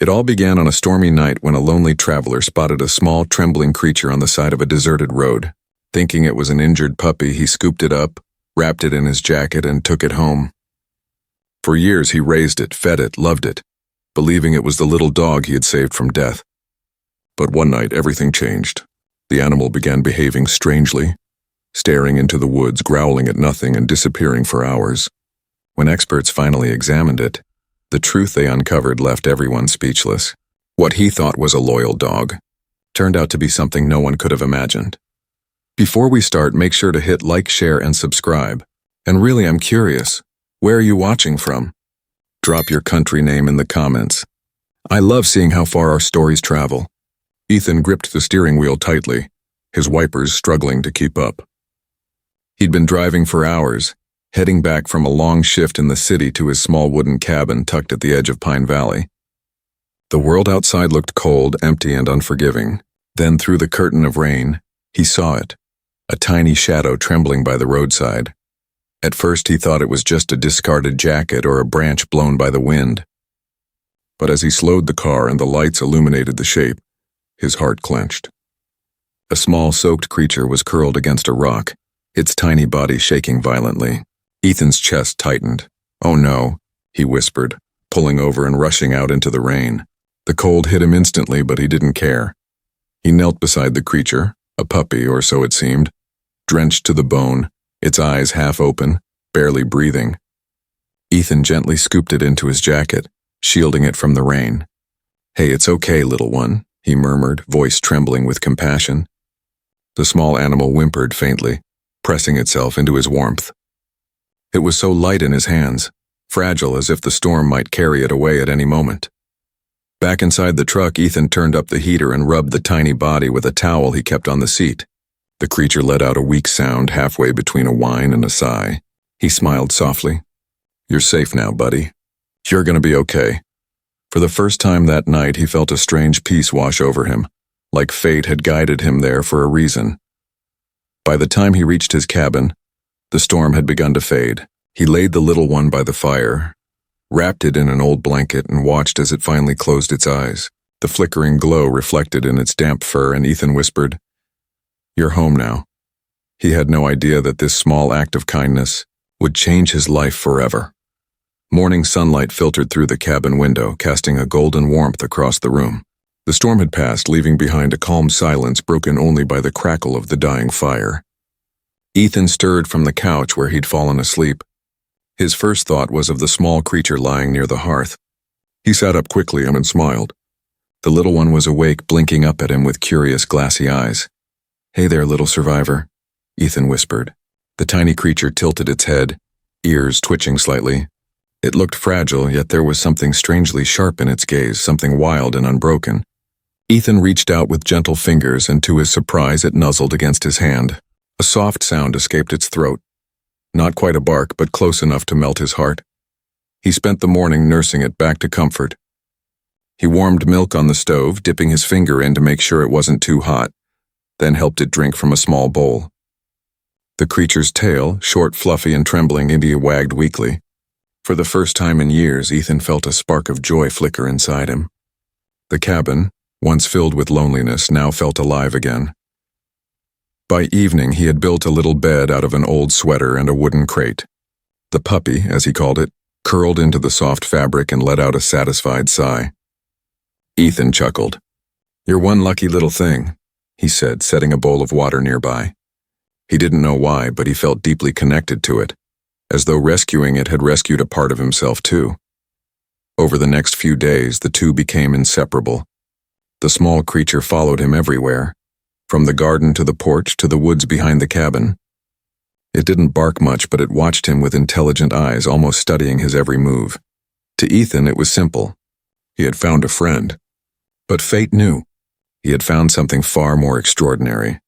It all began on a stormy night when a lonely traveler spotted a small, trembling creature on the side of a deserted road. Thinking it was an injured puppy, he scooped it up, wrapped it in his jacket, and took it home. For years he raised it, fed it, loved it, believing it was the little dog he had saved from death. But one night everything changed. The animal began behaving strangely, staring into the woods, growling at nothing, and disappearing for hours. When experts finally examined it, the truth they uncovered left everyone speechless. What he thought was a loyal dog turned out to be something no one could have imagined. Before we start, make sure to hit like, share, and subscribe. And really, I'm curious, where are you watching from? Drop your country name in the comments. I love seeing how far our stories travel. Ethan gripped the steering wheel tightly, his wipers struggling to keep up. He'd been driving for hours, heading back from a long shift in the city to his small wooden cabin tucked at the edge of Pine Valley. The world outside looked cold, empty, and unforgiving. Then, through the curtain of rain, he saw it, a tiny shadow trembling by the roadside. At first he thought it was just a discarded jacket or a branch blown by the wind. But as he slowed the car and the lights illuminated the shape, his heart clenched. A small, soaked creature was curled against a rock, its tiny body shaking violently. Ethan's chest tightened. "Oh no," he whispered, pulling over and rushing out into the rain. The cold hit him instantly, but he didn't care. He knelt beside the creature, a puppy, or so it seemed, drenched to the bone, its eyes half open, barely breathing. Ethan gently scooped it into his jacket, shielding it from the rain. "Hey, it's okay, little one," he murmured, voice trembling with compassion. The small animal whimpered faintly, pressing itself into his warmth. It was so light in his hands, fragile as if the storm might carry it away at any moment. Back inside the truck, Ethan turned up the heater and rubbed the tiny body with a towel he kept on the seat. The creature let out a weak sound halfway between a whine and a sigh. He smiled softly. "You're safe now, buddy. You're gonna be okay." For the first time that night, he felt a strange peace wash over him, like fate had guided him there for a reason. By the time he reached his cabin, the storm had begun to fade. He laid the little one by the fire, wrapped it in an old blanket, and watched as it finally closed its eyes. The flickering glow reflected in its damp fur, and Ethan whispered, "You're home now." He had no idea that this small act of kindness would change his life forever. Morning sunlight filtered through the cabin window, casting a golden warmth across the room. The storm had passed, leaving behind a calm silence broken only by the crackle of the dying fire. Ethan stirred from the couch where he'd fallen asleep. His first thought was of the small creature lying near the hearth. He sat up quickly and smiled. The little one was awake, blinking up at him with curious, glassy eyes. "Hey there, little survivor," Ethan whispered. The tiny creature tilted its head, ears twitching slightly. It looked fragile, yet there was something strangely sharp in its gaze, something wild and unbroken. Ethan reached out with gentle fingers, and to his surprise it nuzzled against his hand. A soft sound escaped its throat. Not quite a bark, but close enough to melt his heart. He spent the morning nursing it back to comfort. He warmed milk on the stove, dipping his finger in to make sure it wasn't too hot, then helped it drink from a small bowl. The creature's tail, short, fluffy, and trembling, wagged weakly. For the first time in years, Ethan felt a spark of joy flicker inside him. The cabin, once filled with loneliness, now felt alive again. By evening, he had built a little bed out of an old sweater and a wooden crate. The puppy, as he called it, curled into the soft fabric and let out a satisfied sigh. Ethan chuckled. "You're one lucky little thing," he said, setting a bowl of water nearby. He didn't know why, but he felt deeply connected to it, as though rescuing it had rescued a part of himself too. Over the next few days, the two became inseparable. The small creature followed him everywhere, from the garden to the porch to the woods behind the cabin. It didn't bark much, but it watched him with intelligent eyes, almost studying his every move. To Ethan, it was simple. He had found a friend. But fate knew. He had found something far more extraordinary.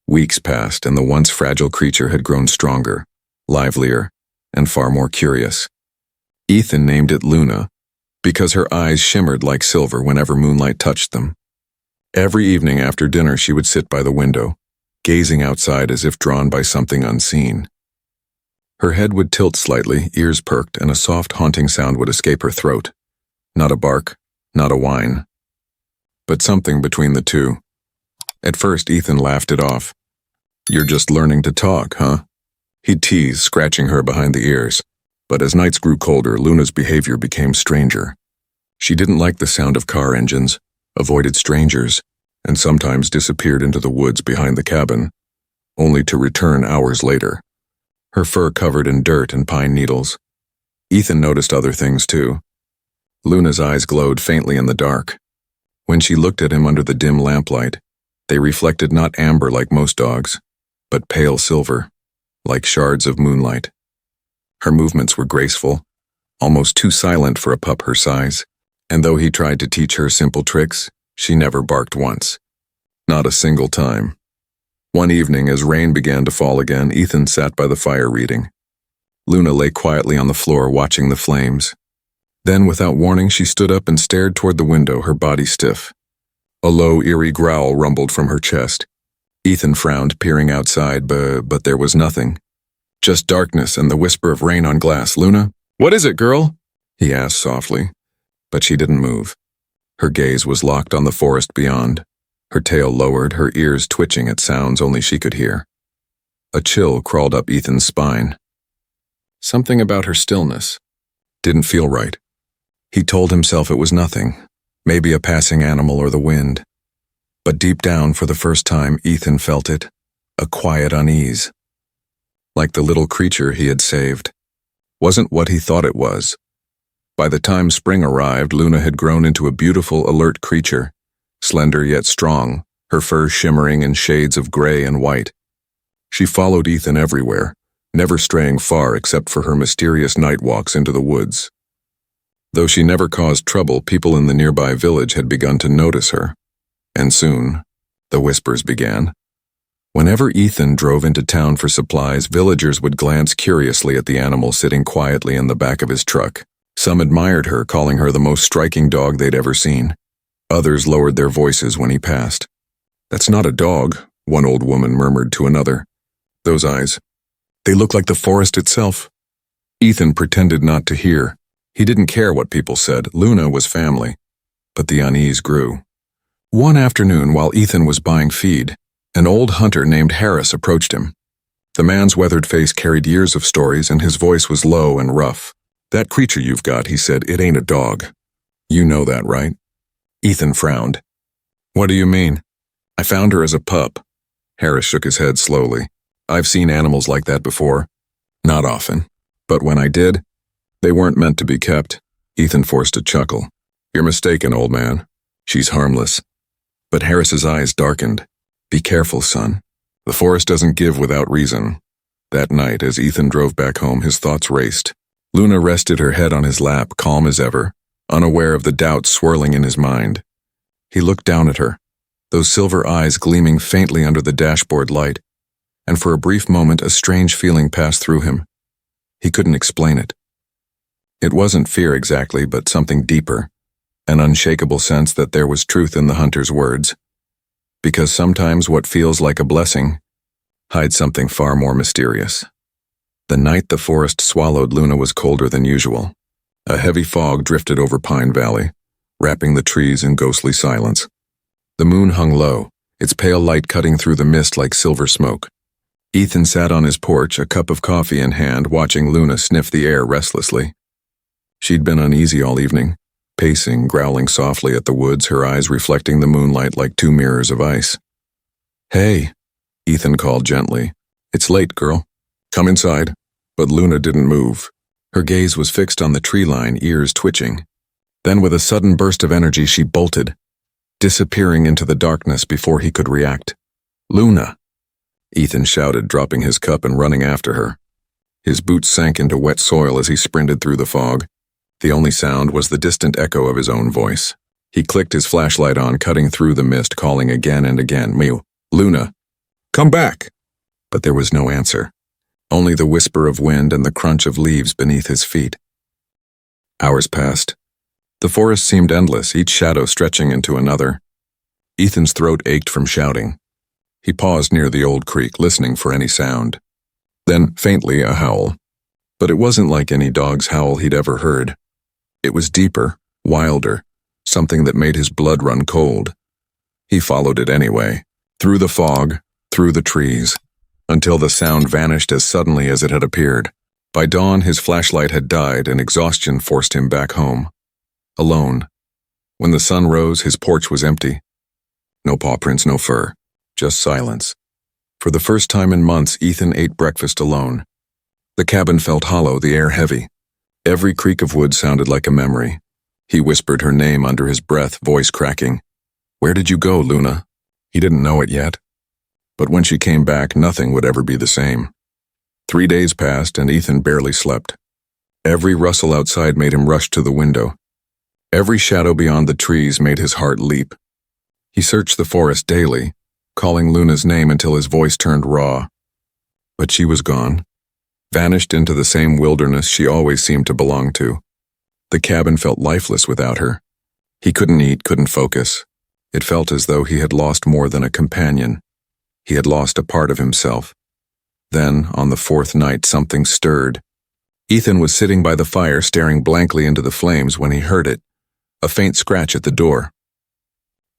Weeks passed, and the once fragile creature had grown stronger, livelier, and far more curious. Ethan named it Luna, because her eyes shimmered like silver whenever moonlight touched them. Every evening after dinner, she would sit by the window, gazing outside as if drawn by something unseen. Her head would tilt slightly, ears perked, and a soft, haunting sound would escape her throat. Not a bark, not a whine, but something between the two. At first, Ethan laughed it off. "You're just learning to talk, huh?" He'd tease, scratching her behind the ears. But as nights grew colder, Luna's behavior became stranger. She didn't like the sound of car engines, avoided strangers, and sometimes disappeared into the woods behind the cabin, only to return hours later, her fur covered in dirt and pine needles. Ethan noticed other things too. Luna's eyes glowed faintly in the dark. When she looked at him under the dim lamplight, they reflected not amber like most dogs, but pale silver, like shards of moonlight. Her movements were graceful, almost too silent for a pup her size, and though he tried to teach her simple tricks, she never barked once. Not a single time. One evening, as rain began to fall again, Ethan sat by the fire reading. Luna lay quietly on the floor watching the flames. Then, without warning, she stood up and stared toward the window, her body stiff. A low, eerie growl rumbled from her chest. Ethan frowned, peering outside, but there was nothing. Just darkness and the whisper of rain on glass. "Luna, what is it, girl?" he asked softly. But she didn't move. Her gaze was locked on the forest beyond, her tail lowered, her ears twitching at sounds only she could hear. A chill crawled up Ethan's spine. Something about her stillness didn't feel right. He told himself it was nothing, maybe a passing animal or the wind. But deep down, for the first time, Ethan felt it, a quiet unease. Like the little creature he had saved. Wasn't what he thought it was. By the time spring arrived, Luna had grown into a beautiful, alert creature, slender yet strong, her fur shimmering in shades of gray and white. She followed Ethan everywhere, never straying far except for her mysterious night walks into the woods. Though she never caused trouble, people in the nearby village had begun to notice her. And soon, the whispers began. Whenever Ethan drove into town for supplies, villagers would glance curiously at the animal sitting quietly in the back of his truck. Some admired her, calling her the most striking dog they'd ever seen. Others lowered their voices when he passed. "That's not a dog," one old woman murmured to another. "Those eyes, they look like the forest itself." Ethan pretended not to hear. He didn't care what people said. Luna was family. But the unease grew. One afternoon, while Ethan was buying feed, an old hunter named Harris approached him. The man's weathered face carried years of stories, and his voice was low and rough. "That creature you've got," he said, "it ain't a dog. You know that, right?" Ethan frowned. "What do you mean?" "I found her as a pup." Harris shook his head slowly. "I've seen animals like that before. Not often. But when I did, they weren't meant to be kept." Ethan forced a chuckle. "You're mistaken, old man. She's harmless." But Harris's eyes darkened. "Be careful, son. The forest doesn't give without reason." That night, as Ethan drove back home, his thoughts raced. Luna rested her head on his lap, calm as ever, unaware of the doubts swirling in his mind. He looked down at her, those silver eyes gleaming faintly under the dashboard light, and for a brief moment a strange feeling passed through him. He couldn't explain it. It wasn't fear exactly, but something deeper, an unshakable sense that there was truth in the hunter's words. Because sometimes what feels like a blessing hides something far more mysterious. The night the forest swallowed Luna was colder than usual. A heavy fog drifted over Pine Valley, wrapping the trees in ghostly silence. The moon hung low, its pale light cutting through the mist like silver smoke. Ethan sat on his porch, a cup of coffee in hand, watching Luna sniff the air restlessly. She'd been uneasy all evening, pacing, growling softly at the woods, her eyes reflecting the moonlight like two mirrors of ice. "Hey," Ethan called gently. "It's late, girl. Come inside." But Luna didn't move. Her gaze was fixed on the tree line, ears twitching. Then with a sudden burst of energy, she bolted, disappearing into the darkness before he could react. "Luna!" Ethan shouted, dropping his cup and running after her. His boots sank into wet soil as he sprinted through the fog. The only sound was the distant echo of his own voice. He clicked his flashlight on, cutting through the mist, calling again and again, "Mew, Luna, come back!" But there was no answer. Only the whisper of wind and the crunch of leaves beneath his feet. Hours passed. The forest seemed endless, each shadow stretching into another. Ethan's throat ached from shouting. He paused near the old creek, listening for any sound. Then, faintly, a howl. But it wasn't like any dog's howl he'd ever heard. It was deeper, wilder, something that made his blood run cold. He followed it anyway, through the fog, through the trees, until the sound vanished as suddenly as it had appeared. By dawn, his flashlight had died and exhaustion forced him back home. Alone. When the sun rose, his porch was empty. No paw prints, no fur, just silence. For the first time in months, Ethan ate breakfast alone. The cabin felt hollow, the air heavy. Every creak of wood sounded like a memory. He whispered her name under his breath, voice cracking. "Where did you go, Luna?" He didn't know it yet. But when she came back, nothing would ever be the same. 3 days passed, and Ethan barely slept. Every rustle outside made him rush to the window. Every shadow beyond the trees made his heart leap. He searched the forest daily, calling Luna's name until his voice turned raw. But she was gone, vanished into the same wilderness she always seemed to belong to. The cabin felt lifeless without her. He couldn't eat, couldn't focus. It felt as though he had lost more than a companion. He had lost a part of himself. Then, on the 4th night, something stirred. Ethan was sitting by the fire, staring blankly into the flames when he heard it, a faint scratch at the door.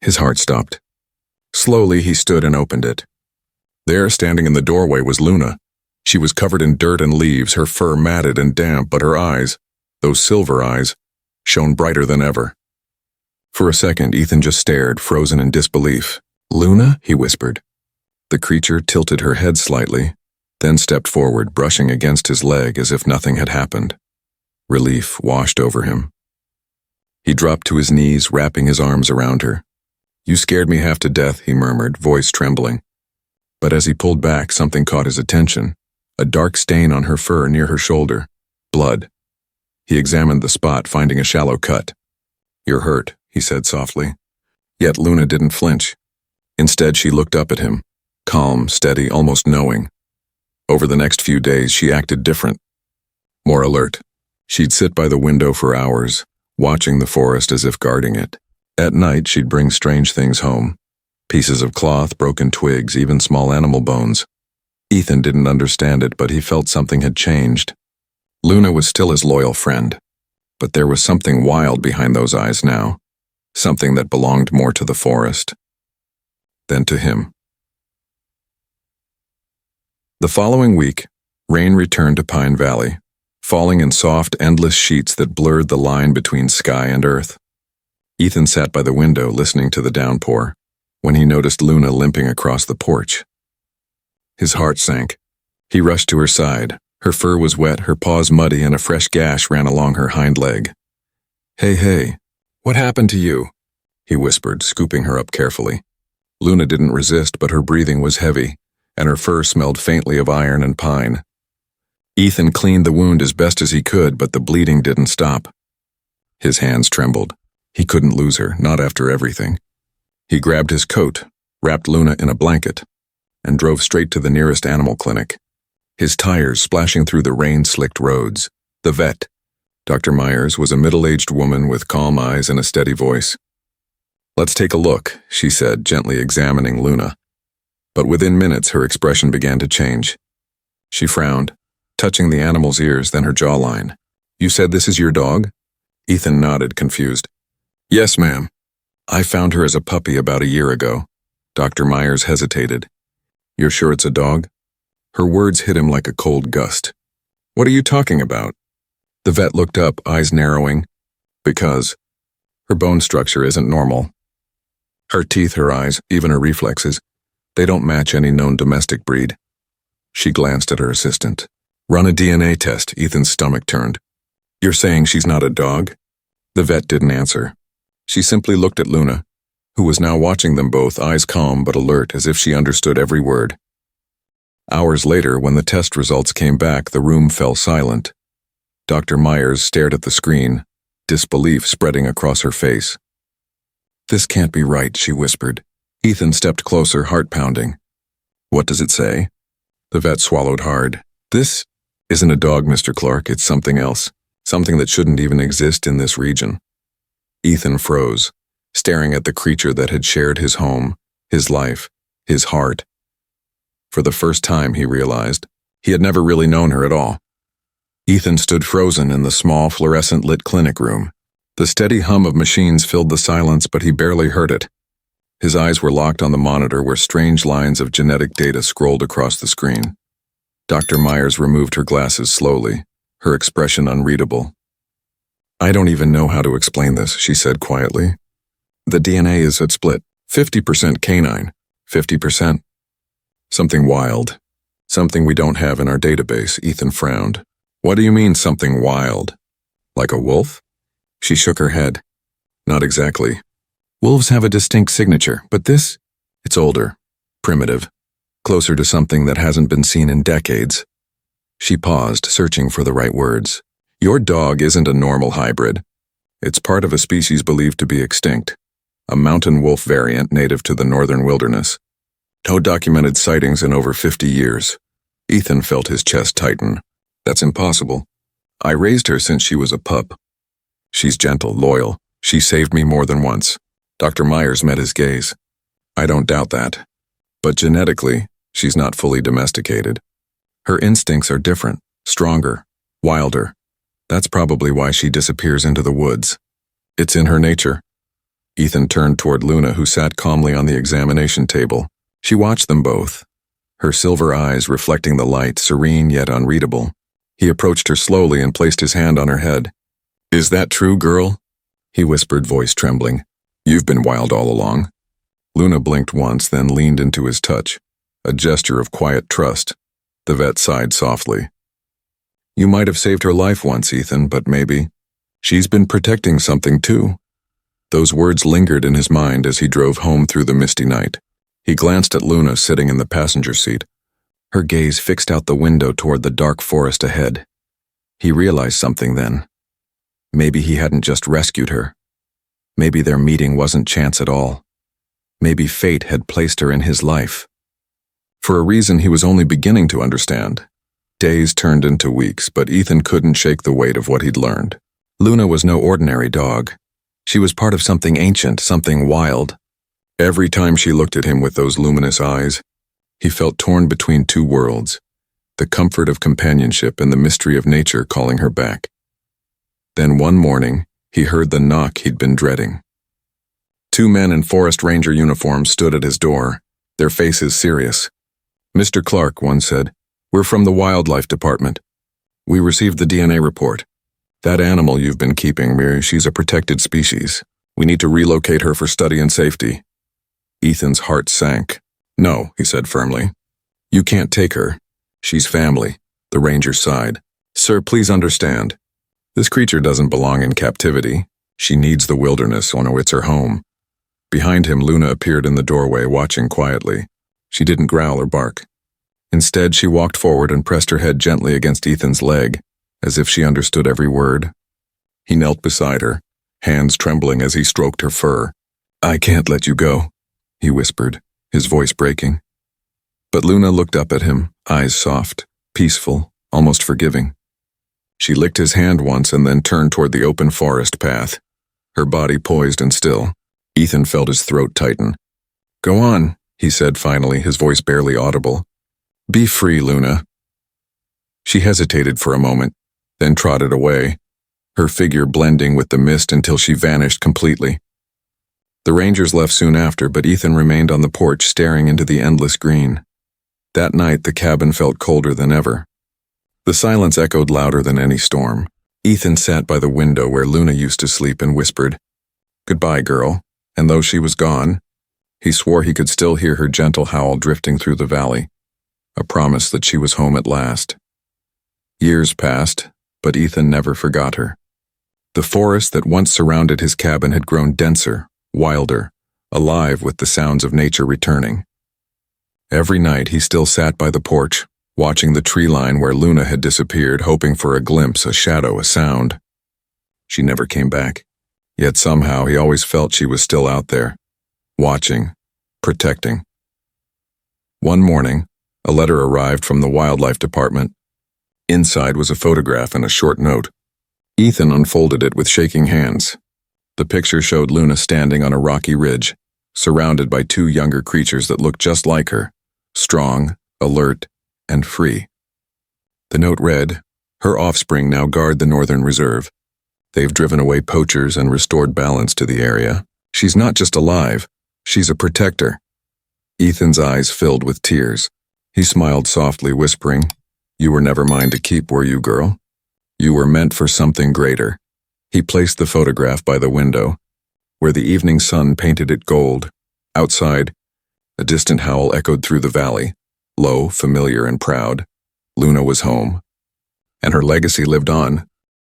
His heart stopped. Slowly, he stood and opened it. There, standing in the doorway, was Luna. She was covered in dirt and leaves, her fur matted and damp, but her eyes, those silver eyes, shone brighter than ever. For a second, Ethan just stared, frozen in disbelief. "Luna?" he whispered. The creature tilted her head slightly, then stepped forward, brushing against his leg as if nothing had happened. Relief washed over him. He dropped to his knees, wrapping his arms around her. "You scared me half to death," he murmured, voice trembling. But as he pulled back, something caught his attention, a dark stain on her fur near her shoulder. Blood. He examined the spot, finding a shallow cut. "You're hurt," he said softly. Yet Luna didn't flinch. Instead, she looked up at him, calm, steady, almost knowing. Over the next few days, she acted different, more alert. She'd sit by the window for hours, watching the forest as if guarding it. At night, she'd bring strange things home. Pieces of cloth, broken twigs, even small animal bones. Ethan didn't understand it, but he felt something had changed. Luna was still his loyal friend, but there was something wild behind those eyes now, something that belonged more to the forest than to him. The following week, rain returned to Pine Valley, falling in soft, endless sheets that blurred the line between sky and earth. Ethan sat by the window listening to the downpour, when he noticed Luna limping across the porch. His heart sank. He rushed to her side. Her fur was wet, her paws muddy, and a fresh gash ran along her hind leg. Hey, what happened to you?" he whispered, scooping her up carefully. Luna didn't resist, but her breathing was heavy, and her fur smelled faintly of iron and pine. Ethan cleaned the wound as best as he could, but the bleeding didn't stop. His hands trembled. He couldn't lose her, not after everything. He grabbed his coat, wrapped Luna in a blanket, and drove straight to the nearest animal clinic. His tires splashing through the rain-slicked roads. The vet, Dr. Myers, was a middle-aged woman with calm eyes and a steady voice. "Let's take a look," she said, gently examining Luna. But within minutes, her expression began to change. She frowned, touching the animal's ears, then her jawline. "You said this is your dog?" Ethan nodded, confused. "Yes, ma'am. I found her as a puppy about a year ago." Dr. Myers hesitated. "You're sure it's a dog?" Her words hit him like a cold gust. "What are you talking about?" The vet looked up, eyes narrowing. "Because her bone structure isn't normal. Her teeth, her eyes, even her reflexes, they don't match any known domestic breed." She glanced at her assistant. "Run a DNA test." Ethan's stomach turned. "You're saying she's not a dog?" The vet didn't answer. She simply looked at Luna, who was now watching them both, eyes calm but alert, as if she understood every word. Hours later, when the test results came back, the room fell silent. Dr. Myers stared at the screen, disbelief spreading across her face. "This can't be right," she whispered. Ethan stepped closer, heart pounding. "What does it say?" The vet swallowed hard. "This isn't a dog, Mr. Clark. It's something else. Something that shouldn't even exist in this region." Ethan froze, staring at the creature that had shared his home, his life, his heart. For the first time, he realized, he had never really known her at all. Ethan stood frozen in the small, fluorescent-lit clinic room. The steady hum of machines filled the silence, but he barely heard it. His eyes were locked on the monitor where strange lines of genetic data scrolled across the screen. Dr. Myers removed her glasses slowly, her expression unreadable. "I don't even know how to explain this," she said quietly. "The DNA is at split, 50% canine, 50%. Something wild. Something we don't have in our database." Ethan frowned. "What do you mean, something wild? Like a wolf?" She shook her head. "Not exactly. Wolves have a distinct signature, but this? It's older, primitive, closer to something that hasn't been seen in decades." She paused, searching for the right words. "Your dog isn't a normal hybrid. It's part of a species believed to be extinct, a mountain wolf variant native to the northern wilderness. No documented sightings in over 50 years. Ethan felt his chest tighten. "That's impossible. I raised her since she was a pup. She's gentle, loyal. She saved me more than once." Dr. Myers met his gaze. "I don't doubt that. But genetically, she's not fully domesticated. Her instincts are different, stronger, wilder. That's probably why she disappears into the woods. It's in her nature." Ethan turned toward Luna, who sat calmly on the examination table. She watched them both, her silver eyes reflecting the light, serene yet unreadable. He approached her slowly and placed his hand on her head. "Is that true, girl?" he whispered, voice trembling. "You've been wild all along." Luna blinked once, then leaned into his touch, a gesture of quiet trust. The vet sighed softly. "You might have saved her life once, Ethan, but maybe she's been protecting something too." Those words lingered in his mind as he drove home through the misty night. He glanced at Luna sitting in the passenger seat, her gaze fixed out the window toward the dark forest ahead. He realized something then. Maybe he hadn't just rescued her. Maybe their meeting wasn't chance at all. Maybe fate had placed her in his life. For a reason he was only beginning to understand. Days turned into weeks, but Ethan couldn't shake the weight of what he'd learned. Luna was no ordinary dog. She was part of something ancient, something wild. Every time she looked at him with those luminous eyes, he felt torn between two worlds, the comfort of companionship and the mystery of nature calling her back. Then one morning, he heard the knock he'd been dreading. Two men in forest ranger uniforms stood at his door, their faces serious. "Mr. Clark," one said, "we're from the wildlife department. We received the DNA report. That animal you've been keeping, she's a protected species. We need to relocate her for study and safety." Ethan's heart sank. "No," he said firmly. "You can't take her. She's family." The ranger sighed. "Sir, please understand. This creature doesn't belong in captivity. She needs the wilderness. Oh no, it's her home." Behind him, Luna appeared in the doorway, watching quietly. She didn't growl or bark. Instead, she walked forward and pressed her head gently against Ethan's leg, as if she understood every word. He knelt beside her, hands trembling as he stroked her fur. "I can't let you go," he whispered, his voice breaking. But Luna looked up at him, eyes soft, peaceful, almost forgiving. She licked his hand once and then turned toward the open forest path, her body poised and still. Ethan felt his throat tighten. "Go on," he said finally, his voice barely audible. "Be free, Luna." She hesitated for a moment, then trotted away, her figure blending with the mist until she vanished completely. The rangers left soon after, but Ethan remained on the porch staring into the endless green. That night, the cabin felt colder than ever. The silence echoed louder than any storm. Ethan sat by the window where Luna used to sleep and whispered, "Goodbye, girl." And though she was gone, he swore he could still hear her gentle howl drifting through the valley, a promise that she was home at last. Years passed, but Ethan never forgot her. The forest that once surrounded his cabin had grown denser, wilder, alive with the sounds of nature returning. Every night he still sat by the porch, watching the tree line where Luna had disappeared, hoping for a glimpse, a shadow, a sound. She never came back. Yet somehow he always felt she was still out there, watching, protecting. One morning, a letter arrived from the wildlife department. Inside was a photograph and a short note. Ethan unfolded it with shaking hands. The picture showed Luna standing on a rocky ridge, surrounded by two younger creatures that looked just like her, strong, alert, and free. The note read, "Her offspring now guard the northern reserve. They've driven away poachers and restored balance to the area. She's not just alive, she's a protector. Ethan's eyes filled with tears. He smiled softly, whispering, "You were never mine to keep, were you, girl? You were meant for something greater." He placed the photograph by the window, where the evening sun painted it gold. Outside, a distant howl echoed through the valley, low, familiar, and proud. Luna was home, and her legacy lived on,